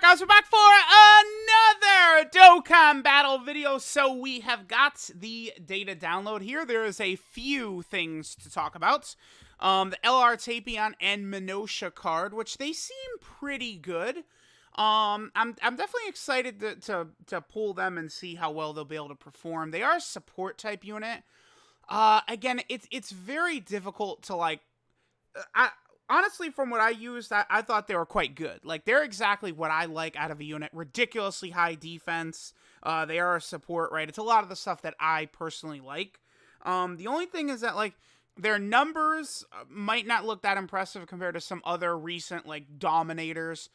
guys? We're back for another Dokkan battle video. So we have got the data download here. There is a few things to talk about. The LR Tapion and Minosha card, which they seem pretty good. I'm definitely excited to pull them and see how well they'll be able to perform. They are a support type unit. Again, it's very difficult to like. Honestly, from what I used, I thought they were quite good. Like, they're exactly what I like out of a unit. Ridiculously high defense. They are a support, right? It's a lot of the stuff that I personally like. The only thing is that, like, their numbers might not look that impressive compared to some other recent, like, dominators.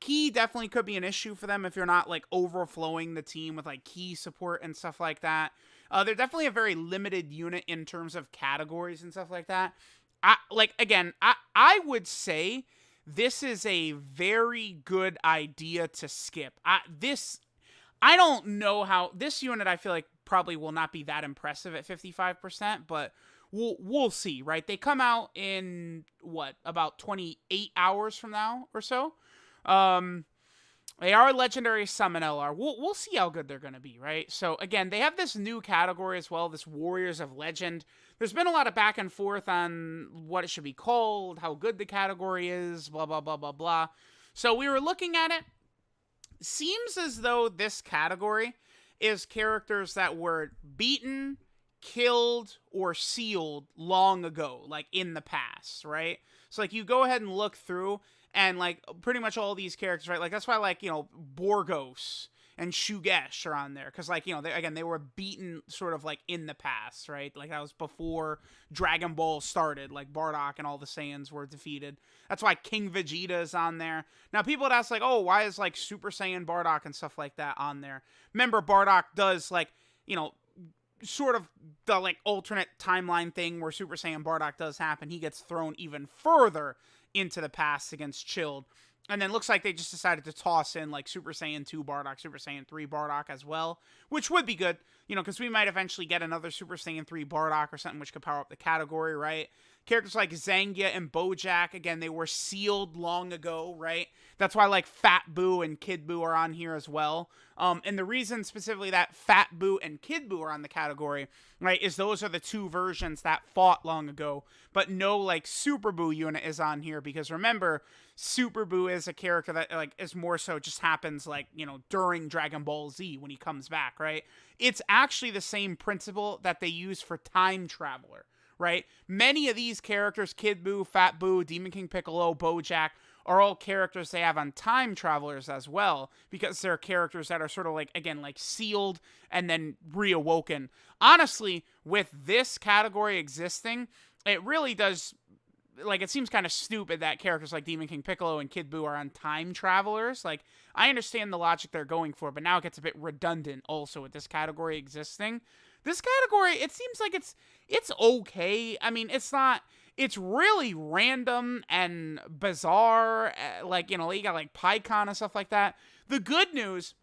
Key definitely could be an issue for them if you're not, like, overflowing the team with, like, key support and stuff like that. They're definitely a very limited unit in terms of categories and stuff like that. I would say this is a very good idea to skip. I don't know how this unit, I feel like probably will not be that impressive at 55%, but we'll see, right? They come out in about 28 hours from now or so. They are a legendary summon LR. We'll see how good they're going to be, right? So, again, they have this new category as well, this Warriors of Legend. There's been a lot of back and forth on what it should be called, how good the category is, blah, blah, blah, blah, blah. So, we were looking at it. Seems as though this category is characters that were beaten, killed, or sealed long ago, like in the past, right? So, like, you go ahead and look through, and, like, pretty much all these characters, right? Like, that's why, like, you know, Borgos and Shugesh are on there. Because, like, you know, they were beaten sort of, like, in the past, right? Like, that was before Dragon Ball started. Like, Bardock and all the Saiyans were defeated. That's why King Vegeta is on there. Now, people would ask, like, oh, why is, like, Super Saiyan Bardock and stuff like that on there? Remember, Bardock does, like, you know, sort of the, like, alternate timeline thing where Super Saiyan Bardock does happen. He gets thrown even further into the past against Chilled. And then looks like they just decided to toss in, like, Super Saiyan 2 Bardock, Super Saiyan 3 Bardock as well, which would be good, you know, because we might eventually get another Super Saiyan 3 Bardock or something which could power up the category, right? Characters like Zangia and Bojack, again, they were sealed long ago, right? That's why, like, Fat Boo and Kid Boo are on here as well. And the reason specifically that Fat Boo and Kid Boo are on the category, right, is those are the two versions that fought long ago, but no, like, Super Boo unit is on here, because remember, Super Boo is a character that, like, is more so just happens, like, you know, during Dragon Ball Z when he comes back, right? It's actually the same principle that they use for Time Traveler, right? Many of these characters, Kid Boo, Fat Boo, Demon King Piccolo, Bojack, are all characters they have on Time Travelers as well, because they're characters that are sort of like, again, like sealed and then reawoken. Honestly, with this category existing, it really does, like, it seems kind of stupid that characters like Demon King Piccolo and Kid Boo are on Time Travelers. Like, I understand the logic they're going for, but now it gets a bit redundant also with this category existing. This category, it seems like it's okay. I mean, it's not, it's really random and bizarre. Like, you know, you got like PyCon and stuff like that. The good news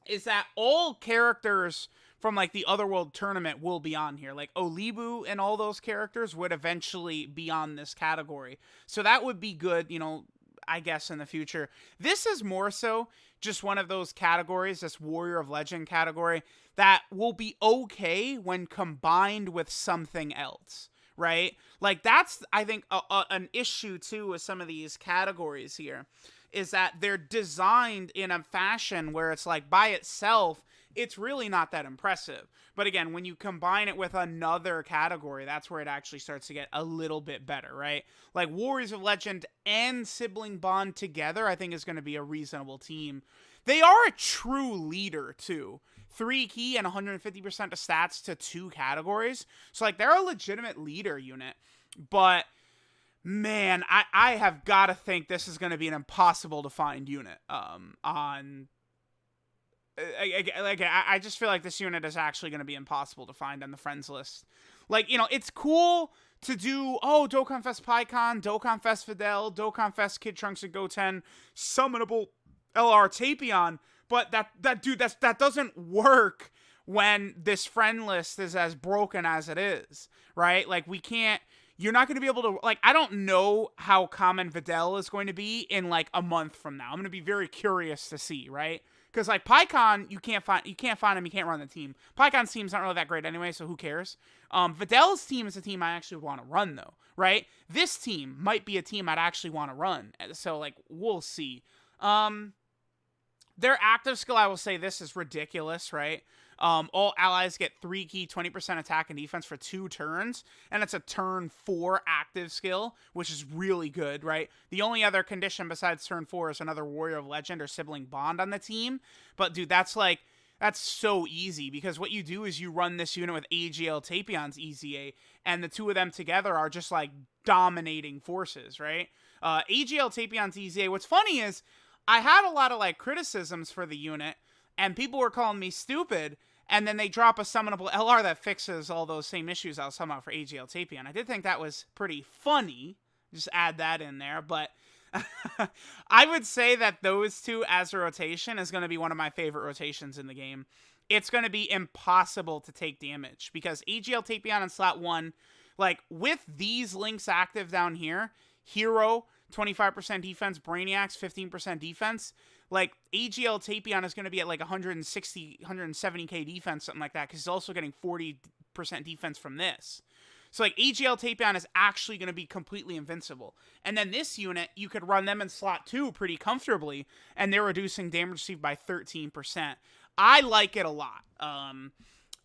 is that all characters from, like, the Otherworld tournament will be on here. Like, Olibu and all those characters would eventually be on this category. So that would be good, you know, I guess, in the future. This is more so just one of those categories, this Warrior of Legend category, that will be okay when combined with something else, right? Like, that's, I think, an issue, too, with some of these categories here, is that they're designed in a fashion where it's, like, by itself, it's really not that impressive. But again, when you combine it with another category, that's where it actually starts to get a little bit better, right? Like, Warriors of Legend and Sibling Bond together, I think, is going to be a reasonable team. They are a true leader, too. 3 key and 150% of stats to 2 categories. So, like, they're a legitimate leader unit. But, man, I have got to think this is going to be an impossible to find unit on... I just feel like this unit is actually going to be impossible to find on the friends list. Like, you know, it's cool to do, oh, Dokkan Fest PyCon, Dokkan Fest Fidel, Dokkan Fest Kid Trunks and Goten, summonable LR Tapion, but that doesn't work when this friend list is as broken as it is, right? Like, we can't, you're not going to be able to, like, I don't know how common Videl is going to be in like a month from now. I'm going to be very curious to see, right? Because like PyCon, you can't find him, you can't run the team. PyCon's team's not really that great anyway, so who cares? Videl's team is a team I actually want to run though, right? This team might be a team I'd actually want to run. So like we'll see. Their active skill, I will say this is ridiculous, right? All allies get 3 key, 20% attack and defense for 2 turns, and it's a turn 4 active skill, which is really good, right? The only other condition besides turn 4 is another Warrior of Legend or Sibling Bond on the team, but dude, that's so easy, because what you do is you run this unit with AGL Tapion's EZA, and the two of them together are just like dominating forces, right? AGL Tapion's EZA, what's funny is, I had a lot of like criticisms for the unit, and people were calling me stupid, and then they drop a summonable LR that fixes all those same issues I was talking about for AGL Tapion. I did think that was pretty funny. Just add that in there, but I would say that those two as a rotation is going to be one of my favorite rotations in the game. It's going to be impossible to take damage, because AGL Tapion in slot 1, like with these links active down here, Hero 25% defense, Brainiacs 15% defense, like AGL Tapion is going to be at like 160, 170k defense, something like that, because he's also getting 40% defense from this. So like AGL Tapion is actually going to be completely invincible. And then this unit, you could run them in slot 2 pretty comfortably, and they're reducing damage received by 13%. I like it a lot.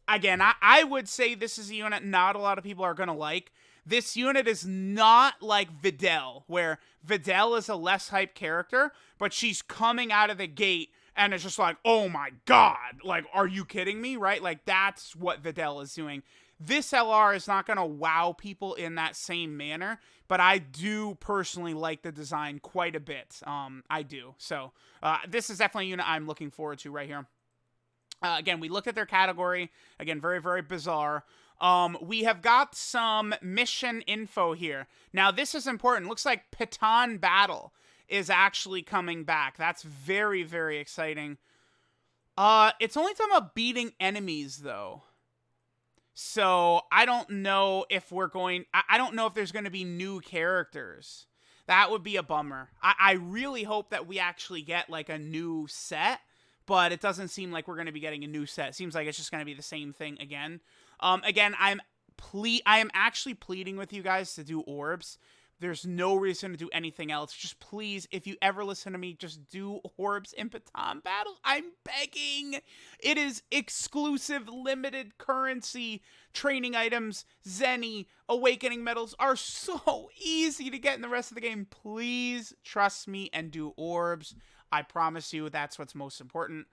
Again, I would say this is a unit not a lot of people are going to like. This unit is not like Videl, where Videl is a less hype character, but she's coming out of the gate and it's just like, oh my god, like, are you kidding me, right? Like, that's what Videl is doing. This LR is not going to wow people in that same manner, but I do personally like the design quite a bit. I do. So, this is definitely a unit I'm looking forward to right here. Again, we looked at their category. Again, very, very bizarre. We have got some mission info here. Now, this is important. Looks like PETTAN Battle is actually coming back. That's very, very exciting. It's only talking about beating enemies, though. So, I don't know if we're going... I don't know if there's going to be new characters. That would be a bummer. I really hope that we actually get, like, a new set, but it doesn't seem like we're going to be getting a new set. It seems like it's just going to be the same thing again. Again, I am actually pleading with you guys to do orbs. There's no reason to do anything else. Just please, if you ever listen to me, just do orbs in PETTAN Battle. I'm begging. It is exclusive, limited currency. Training items, Zenny, Awakening Medals are so easy to get in the rest of the game. Please trust me and do orbs. I promise you that's what's most important.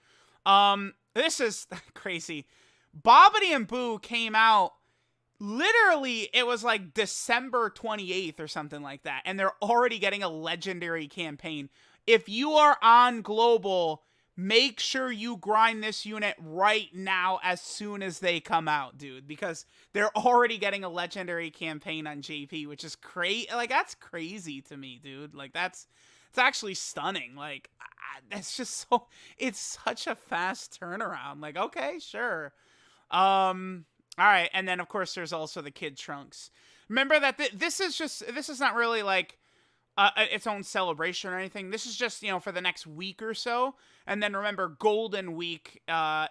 This is crazy. BABIDI and BUU came out, literally, it was like December 28th or something like that, and they're already getting a legendary campaign. If you are on Global, make sure you grind this unit right now as soon as they come out, dude, because they're already getting a legendary campaign on JP, which is crazy. Like, that's crazy to me, dude. Like, it's actually stunning. Like, that's just so, it's such a fast turnaround. Like, okay, sure. All right, and then of course there's also the Kid Trunks. Remember that this is not really like its own celebration or anything. This is just, you know, for the next week or so. And then remember, Golden Week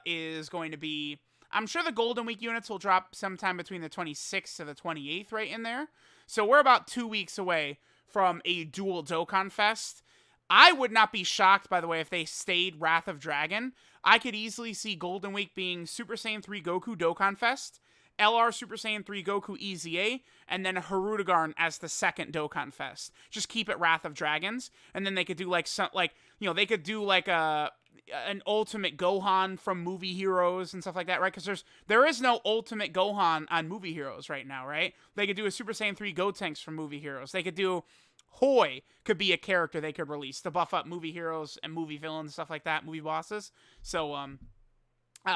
is going to be, I'm sure the Golden Week units will drop sometime between the 26th to the 28th, right in there. So we're about 2 weeks away from a dual Dokkan Fest. I would not be shocked, by the way, if they stayed Wrath of Dragon. I could easily see Golden Week being Super Saiyan 3 Goku Dokkan Fest, LR Super Saiyan 3 Goku EZA, and then Harudegarn as the second Dokkan Fest. Just keep it Wrath of Dragons, and then they could do like some, like, you know, they could do like an Ultimate Gohan from Movie Heroes and stuff like that, right? Because there is no Ultimate Gohan on Movie Heroes right now, right? They could do a Super Saiyan 3 Gotenks from Movie Heroes. They could do Hoi could be a character they could release to buff up movie heroes and movie villains, stuff like that, movie bosses. So,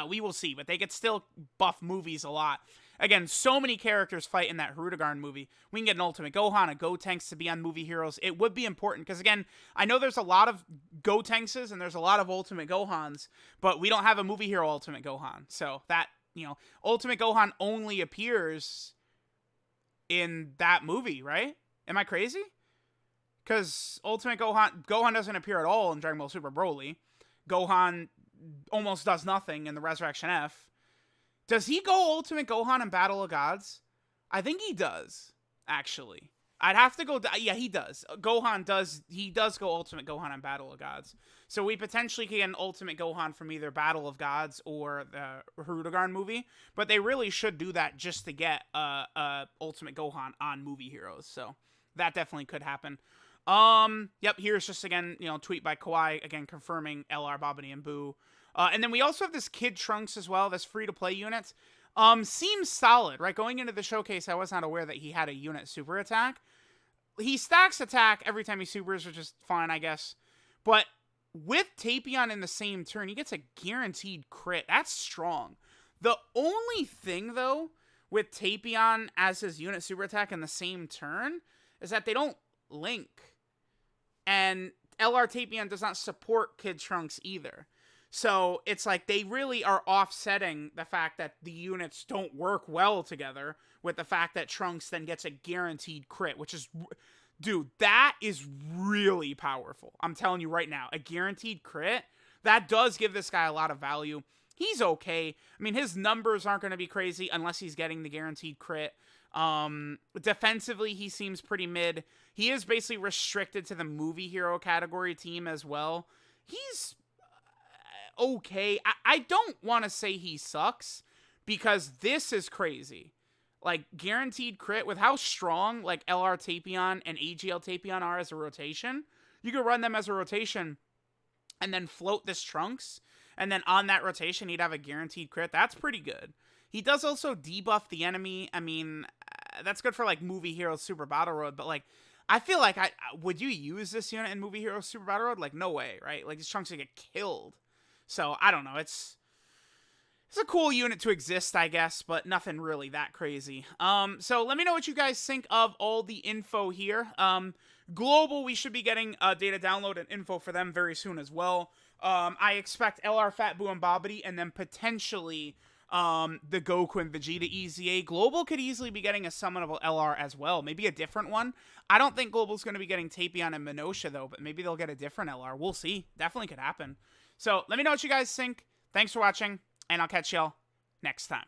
we will see, but they could still buff movies a lot. Again, so many characters fight in that Harudegarn movie. We can get an Ultimate Gohan, a Gotenks to be on movie heroes. It would be important, because again, I know there's a lot of Gotenkses and there's a lot of Ultimate Gohans, but we don't have a movie hero Ultimate Gohan. So that, you know, Ultimate Gohan only appears in that movie, right? Am I crazy? Because Ultimate Gohan doesn't appear at all in Dragon Ball Super Broly. Gohan almost does nothing in the Resurrection F. Does he go Ultimate Gohan in Battle of Gods? I think he does, actually. I'd have to go... Yeah, he does. Gohan does... He does go Ultimate Gohan in Battle of Gods. So we potentially can get an Ultimate Gohan from either Battle of Gods or the Hirudegarn movie. But they really should do that just to get Ultimate Gohan on Movie Heroes. So that definitely could happen. Yep, here's just, again, tweet by Kawhi, again, confirming LR, Babidi, and BUU. And then we also have this Kid Trunks as well, this free-to-play unit. Seems solid, right? Going into the showcase, I was not aware that he had a unit super attack. He stacks attack every time he supers, which is fine, I guess. But with Tapion in the same turn, he gets a guaranteed crit. That's strong. The only thing, though, with Tapion as his unit super attack in the same turn is that they don't link. And LR Tapion does not support Kid Trunks either. So it's like they really are offsetting the fact that the units don't work well together with the fact that Trunks then gets a guaranteed crit, which is, dude, that is really powerful. I'm telling you right now, a guaranteed crit, that does give this guy a lot of value. He's okay. I mean, his numbers aren't going to be crazy unless he's getting the guaranteed crit. Defensively, he seems pretty mid. He is basically restricted to the movie hero category team as well. He's okay. I don't want to say he sucks because this is crazy. Like, guaranteed crit with how strong like LR Tapion and AGL Tapion are as a rotation. You could run them as a rotation and then float this Trunks, and then on that rotation he'd have a guaranteed crit. That's pretty good. He does also debuff the enemy. I mean, that's good for like Movie Heroes Super Battle Road, but like I feel like would you use this unit in Movie Heroes Super Battle Road? Like, no way, right? Like, these Trunks would get killed. So, I don't know. It's a cool unit to exist, I guess, but nothing really that crazy. So let me know what you guys think of all the info here. Global, we should be getting data download and info for them very soon as well. I expect LR, Fat Buu, and Babidi, and then potentially the Goku and Vegeta EZA. Global could easily be getting a summonable LR as well. Maybe a different one. I don't think Global's going to be getting Tapion and Minosha, though, but maybe they'll get a different LR. We'll see. Definitely could happen. So let me know what you guys think. Thanks for watching, and I'll catch y'all next time.